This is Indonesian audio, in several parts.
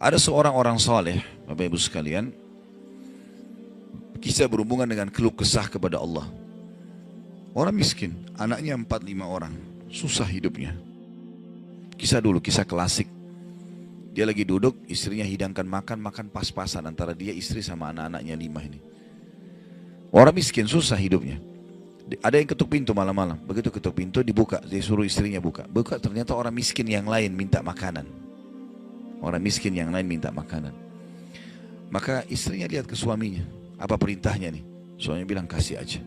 Ada seorang orang soleh, Bapak Ibu sekalian, kisah berhubungan dengan keluh kesah kepada Allah. Orang miskin, anaknya 4-5 orang, susah hidupnya. Kisah dulu, kisah klasik. Dia lagi duduk, istrinya hidangkan makan, makan pas-pasan antara dia istri sama anak-anaknya 5 ini. Orang miskin, susah hidupnya. Ada yang ketuk pintu malam-malam, begitu ketuk pintu dibuka, dia suruh istrinya buka. Buka, ternyata orang miskin yang lain minta makanan. Orang miskin yang lain minta makanan. Maka istrinya lihat ke suaminya, apa perintahnya nih? Suaminya bilang kasih aja.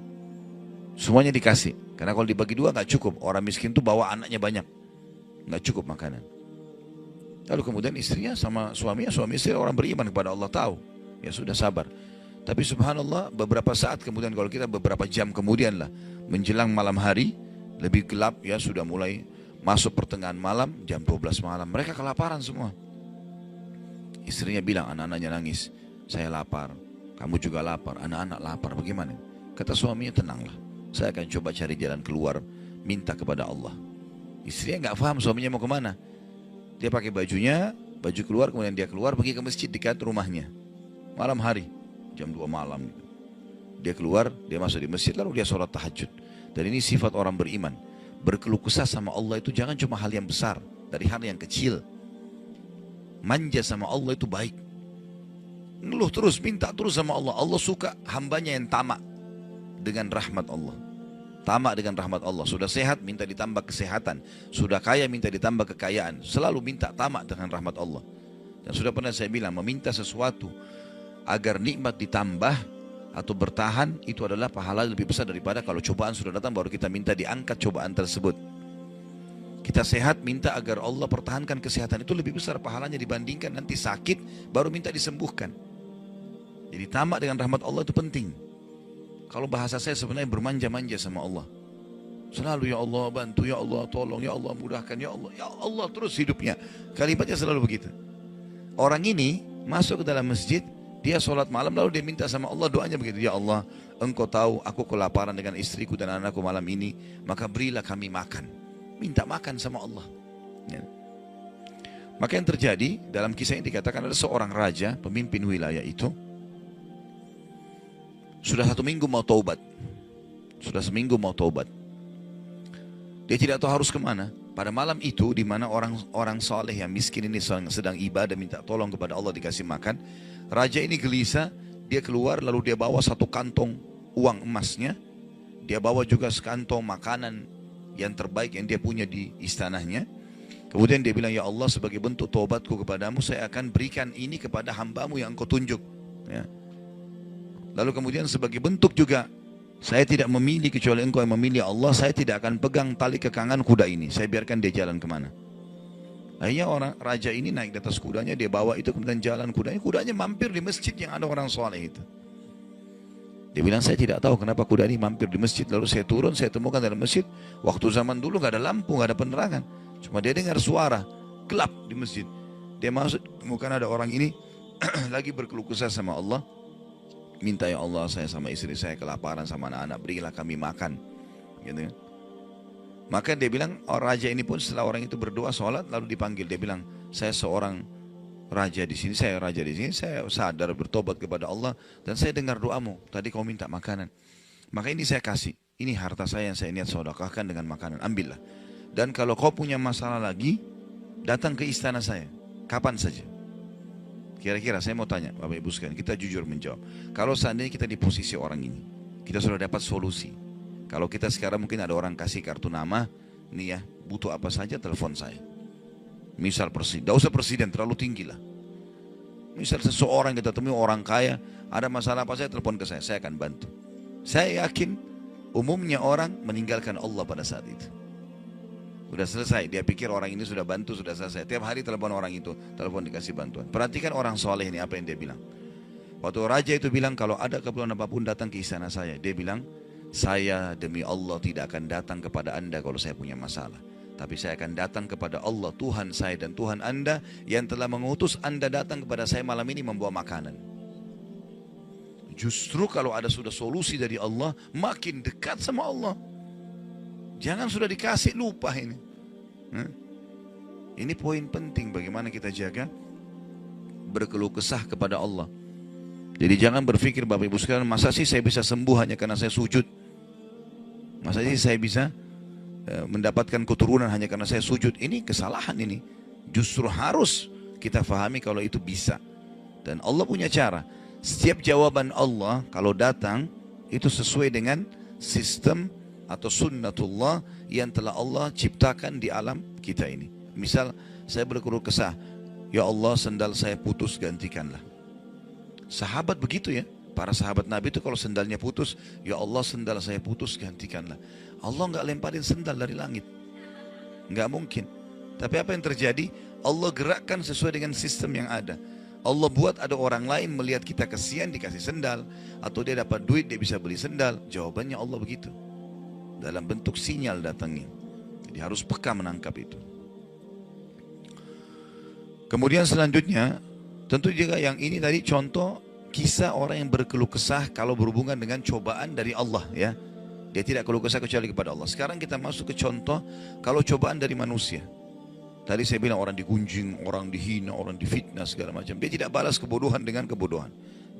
Semuanya dikasih, karena kalau dibagi dua nggak cukup. Orang miskin tuh bawa anaknya banyak, nggak cukup makanan. Lalu kemudian istrinya sama suaminya, suami istri orang beriman kepada Allah, tahu. Ya sudah, sabar. Tapi subhanallah, beberapa saat kemudian, kalau kita beberapa jam kemudian lah, menjelang malam hari, lebih gelap ya, sudah mulai masuk pertengahan malam, jam 12 malam, mereka kelaparan semua. Istrinya bilang, anak-anaknya nangis, saya lapar, kamu juga lapar, anak-anak lapar, bagaimana? Kata suaminya, tenanglah, saya akan coba cari jalan keluar, minta kepada Allah. Istrinya nggak paham suaminya mau kemana. Dia pakai bajunya, baju keluar, kemudian dia keluar pergi ke masjid dekat rumahnya. Malam hari, jam 2 malam. Dia keluar, dia masuk di masjid, lalu dia sholat tahajud. Dan ini sifat orang beriman. Berkeluh kesah sama Allah itu jangan cuma hal yang besar, dari hal yang kecil. Manja sama Allah itu baik. Ngeluh terus, minta terus sama Allah. Allah suka hambanya yang tamak dengan rahmat Allah. Tamak dengan rahmat Allah. Sudah sehat, minta ditambah kesehatan. Sudah kaya, minta ditambah kekayaan. Selalu minta tamak dengan rahmat Allah. Dan sudah pernah saya bilang, meminta sesuatu agar nikmat ditambah atau bertahan, itu adalah pahala lebih besar daripada kalau cobaan sudah datang baru kita minta diangkat cobaan tersebut. Kita sehat, minta agar Allah pertahankan kesehatan, itu lebih besar pahalanya dibandingkan nanti sakit baru minta disembuhkan. Jadi tamak dengan rahmat Allah itu penting. Kalau bahasa saya sebenarnya bermanja-manja sama Allah. Selalu ya Allah bantu, ya Allah tolong, ya Allah mudahkan, ya Allah terus hidupnya. Kalimatnya selalu begitu. Orang ini masuk ke dalam masjid, dia sholat malam lalu dia minta sama Allah, doanya begitu, ya Allah engkau tahu aku kelaparan dengan istriku dan anakku malam ini, maka berilah kami makan. Minta makan sama Allah ya. Maka yang terjadi dalam kisah ini dikatakan ada seorang raja, pemimpin wilayah itu, sudah 1 minggu mau taubat. Sudah seminggu mau taubat. Dia tidak tahu harus kemana. Pada malam itu, di mana orang soleh yang miskin ini sedang ibadah, minta tolong kepada Allah dikasih makan. Raja ini gelisah, dia keluar lalu dia bawa 1 kantong uang emasnya. Dia bawa juga sekantong makanan yang terbaik yang dia punya di istananya. Kemudian dia bilang, ya Allah sebagai bentuk taubatku kepadamu, saya akan berikan ini kepada hambamu yang engkau tunjuk ya. Lalu kemudian sebagai bentuk juga, saya tidak memilih kecuali engkau yang memilih Allah, saya tidak akan pegang tali kekangan kuda ini, saya biarkan dia jalan kemana. Akhirnya orang raja ini naik di atas kudanya, dia bawa itu kemudian jalan kudanya, kudanya mampir di masjid yang ada orang soleh itu. Dia bilang, saya tidak tahu kenapa kuda ini mampir di masjid, lalu saya turun, saya temukan dalam masjid, waktu zaman dulu gak ada lampu, gak ada penerangan, cuma dia dengar suara, gelap di masjid. Dia masuk, temukan ada orang ini lagi berkeluh kesah sama Allah, minta ya Allah saya sama istri saya kelaparan sama anak-anak, berilah kami makan gitu kan. Maka dia bilang, raja ini pun setelah orang itu berdoa sholat lalu dipanggil, dia bilang, saya seorang raja di sini, saya raja di sini, saya sadar bertobat kepada Allah dan saya dengar doamu, tadi kau minta makanan, maka ini saya kasih, ini harta saya yang saya niat sedekahkan dengan makanan, ambillah. Dan kalau kau punya masalah lagi, datang ke istana saya kapan saja. Kira-kira saya mau tanya Bapak Ibu sekalian, kita jujur menjawab. Kalau seandainya kita di posisi orang ini, kita sudah dapat solusi. Kalau kita sekarang mungkin ada orang kasih kartu nama, nih ya, butuh apa saja telepon saya. Misal presiden, tidak usah presiden, terlalu tinggi lah. Misal seseorang kita temui orang kaya, ada masalah apa saya telepon ke saya akan bantu. Saya yakin umumnya orang meninggalkan Allah pada saat itu. Sudah selesai, dia pikir orang ini sudah bantu, sudah selesai. Tiap hari telepon orang itu, telepon dikasih bantuan. Perhatikan orang soleh ini apa yang dia bilang. Waktu raja itu bilang, kalau ada keperluan apapun datang ke istana saya. Dia bilang, saya demi Allah tidak akan datang kepada anda kalau saya punya masalah. Tapi saya akan datang kepada Allah, Tuhan saya dan Tuhan anda, yang telah mengutus anda datang kepada saya malam ini membawa makanan. Justru kalau ada sudah solusi dari Allah, makin dekat sama Allah. Jangan sudah dikasih lupa ini. Ini poin penting bagaimana kita jaga berkeluh kesah kepada Allah. Jadi jangan berpikir Bapak Ibu sekalian, masa sih saya bisa sembuh hanya karena saya sujud? Masa sih saya bisa mendapatkan keturunan hanya karena saya sujud? Ini kesalahan ini. Justru harus kita fahami kalau itu bisa. Dan Allah punya cara. Setiap jawaban Allah kalau datang itu sesuai dengan sistem atau sunnatullah yang telah Allah ciptakan di alam kita ini. Misal saya berkeluh kesah, ya Allah sendal saya putus, gantikanlah. Sahabat begitu ya. Para sahabat Nabi itu kalau sendalnya putus, ya Allah sendal saya putus, gantikanlah. Allah nggak lemparin sendal dari langit. Nggak mungkin. Tapi apa yang terjadi? Allah gerakkan sesuai dengan sistem yang ada. Allah buat ada orang lain melihat kita kasihan dikasih sendal. Atau dia dapat duit dia bisa beli sendal. Jawabannya Allah begitu. Dalam bentuk sinyal datangnya. Jadi harus peka menangkap itu. Kemudian selanjutnya, tentu juga yang ini tadi contoh kisah orang yang berkeluh kesah kalau berhubungan dengan cobaan dari Allah ya. Dia tidak keluh kesah kecuali kepada Allah. Sekarang kita masuk ke contoh kalau cobaan dari manusia. Tadi saya bilang orang digunjing, orang dihina, orang difitnah segala macam. Dia tidak balas kebodohan dengan kebodohan.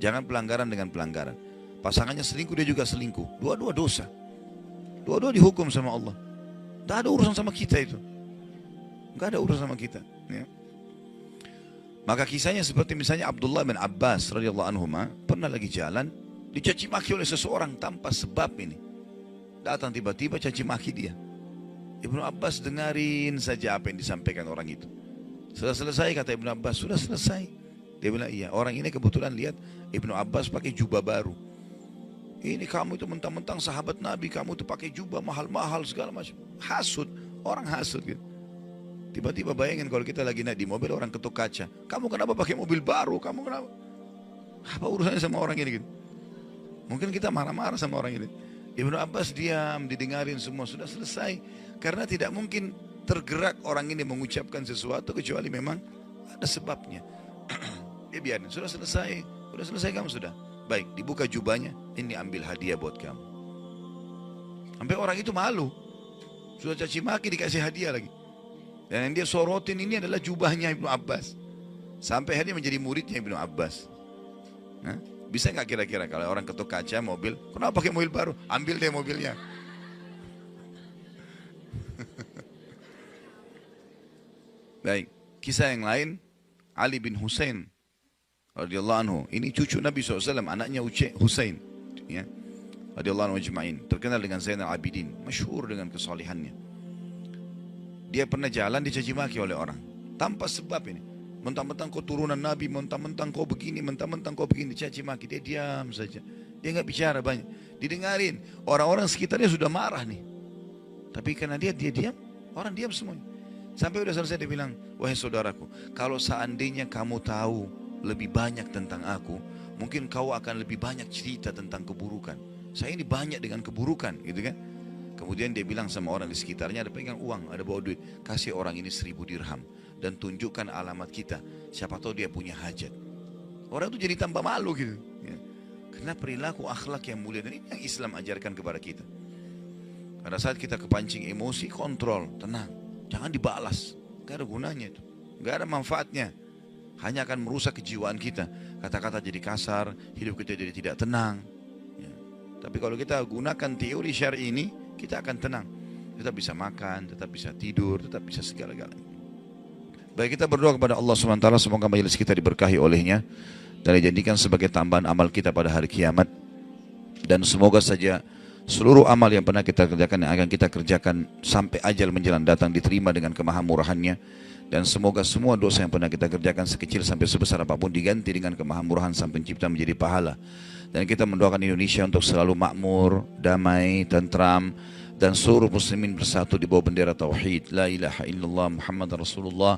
Jangan pelanggaran dengan pelanggaran. Pasangannya selingkuh, dia juga selingkuh. Dua-dua dosa. Dua-dua dihukum sama Allah. Tidak ada urusan sama kita itu. Tidak ada urusan sama kita. Ya. Maka kisahnya seperti misalnya Abdullah bin Abbas radhiyallahu anhuma pernah lagi jalan dicaci maki oleh seseorang tanpa sebab ini. Datang tiba-tiba caci maki dia. Ibnu Abbas dengarin saja apa yang disampaikan orang itu. Sudah selesai kata Ibnu Abbas, sudah selesai. Dia bilang iya, orang ini kebetulan lihat Ibnu Abbas pakai jubah baru. Ini kamu itu mentang-mentang sahabat Nabi, kamu itu pakai jubah mahal-mahal segala macam. Hasud, orang hasud gitu. Tiba-tiba bayangin kalau kita lagi naik di mobil orang ketuk kaca. Kamu kenapa pakai mobil baru? Kamu kenapa? Apa urusannya sama orang ini gitu? Mungkin kita marah-marah sama orang ini. Ibnu Abbas diam, didengarin semua, sudah selesai. Karena tidak mungkin tergerak orang ini mengucapkan sesuatu kecuali memang ada sebabnya. Dia biarin, sudah selesai kamu sudah. Baik, dibuka jubahnya, ini ambil hadiah buat kamu. Sampai orang itu malu. Sudah caci maki dikasih hadiah lagi. Dan yang dia sorotin ini adalah jubahnya Ibnu Abbas. Sampai hari menjadi muridnya Ibnu Abbas. Nah, bisa nggak kira-kira kalau orang ketuk kaca mobil, kenapa pakai mobil baru? Ambil deh mobilnya. Baik, kisah yang lain, Ali bin Husain radhiyallahu anhu. Ini cucu Nabi SAW, anaknya Husain. Ya, radhiyallahu anhu ajma'in. Terkenal dengan Zainal Abidin, masyhur dengan kesalihannya. Dia pernah jalan dicaci maki oleh orang tanpa sebab ini. Mentang-mentang kau turunan Nabi, mentang-mentang kau begini, mentang-mentang kau begini, dicaci maki. Dia diam saja. Dia nggak bicara banyak. Didengarin. Orang-orang sekitarnya sudah marah nih. Tapi karena dia diam, orang diam semuanya. Sampai udah selesai dia bilang, wahai saudaraku, kalau seandainya kamu tahu lebih banyak tentang aku, mungkin kau akan lebih banyak cerita tentang keburukan. Saya ini banyak dengan keburukan, gitu kan? Kemudian dia bilang sama orang di sekitarnya, ada pegang uang, ada bawa duit, kasih orang ini 1000 dirham dan tunjukkan alamat kita. Siapa tahu dia punya hajat. Orang itu jadi tambah malu gitu. Ya. Karena perilaku akhlak yang mulia dan ini yang Islam ajarkan kepada kita. Pada saat kita kepancing emosi, kontrol, tenang, jangan dibalas. Gak ada gunanya itu, gak ada manfaatnya. Hanya akan merusak kejiwaan kita. Kata-kata jadi kasar, hidup kita jadi tidak tenang. Ya. Tapi kalau kita gunakan teori syar'i ini, kita akan tenang, tetap bisa makan, tetap bisa tidur, tetap bisa segala-galanya. Baik, kita berdoa kepada Allah SWT, semoga majelis kita diberkahi olehnya dan dijadikan sebagai tambahan amal kita pada hari kiamat. Dan semoga saja seluruh amal yang pernah kita kerjakan, yang akan kita kerjakan sampai ajal menjelang datang diterima dengan kemahamurahannya. Dan semoga semua dosa yang pernah kita kerjakan sekecil sampai sebesar apapun diganti dengan kemahamurahan Sang Pencipta menjadi pahala. Dan kita mendoakan Indonesia untuk selalu makmur, damai, tentram, dan seluruh muslimin bersatu di bawah bendera tauhid, la ilaha illallah Muhammad Rasulullah,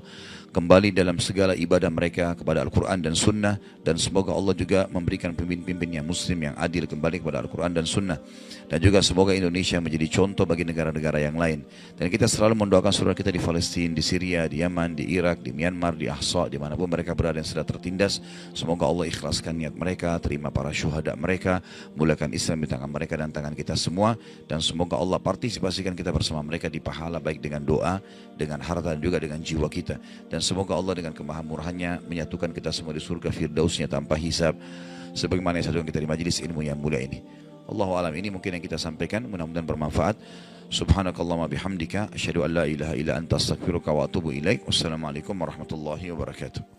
kembali dalam segala ibadah mereka kepada Al-Quran dan Sunnah. Dan semoga Allah juga memberikan pemimpin-pemimpin yang muslim, yang adil, kembali kepada Al-Quran dan Sunnah. Dan juga semoga Indonesia menjadi contoh bagi negara-negara yang lain. Dan kita selalu mendoakan saudara kita di Palestina, di Syria, di Yaman, di Irak, di Myanmar, di Ahsa, dimanapun mereka berada yang sudah tertindas. Semoga Allah ikhlaskan niat mereka, terima para syuhada kehendak mereka, mulakan Islam di tangan mereka dan tangan kita semua, dan semoga Allah partisipasikan kita bersama mereka di pahala baik dengan doa, dengan harta dan juga dengan jiwa kita, dan semoga Allah dengan kemahamurahannya menyatukan kita semua di surga firdausnya tanpa hisab, sebagaimana yang kita di majelis ilmu yang mulia ini. Allahu alam, ini mungkin yang kita sampaikan, mudah-mudahan bermanfaat. Subhanakallahumma bihamdika asyhadu an la ilaha illa anta astaghfiruka wa atubu ilaik. Wassalamualaikum warahmatullahi wabarakatuh.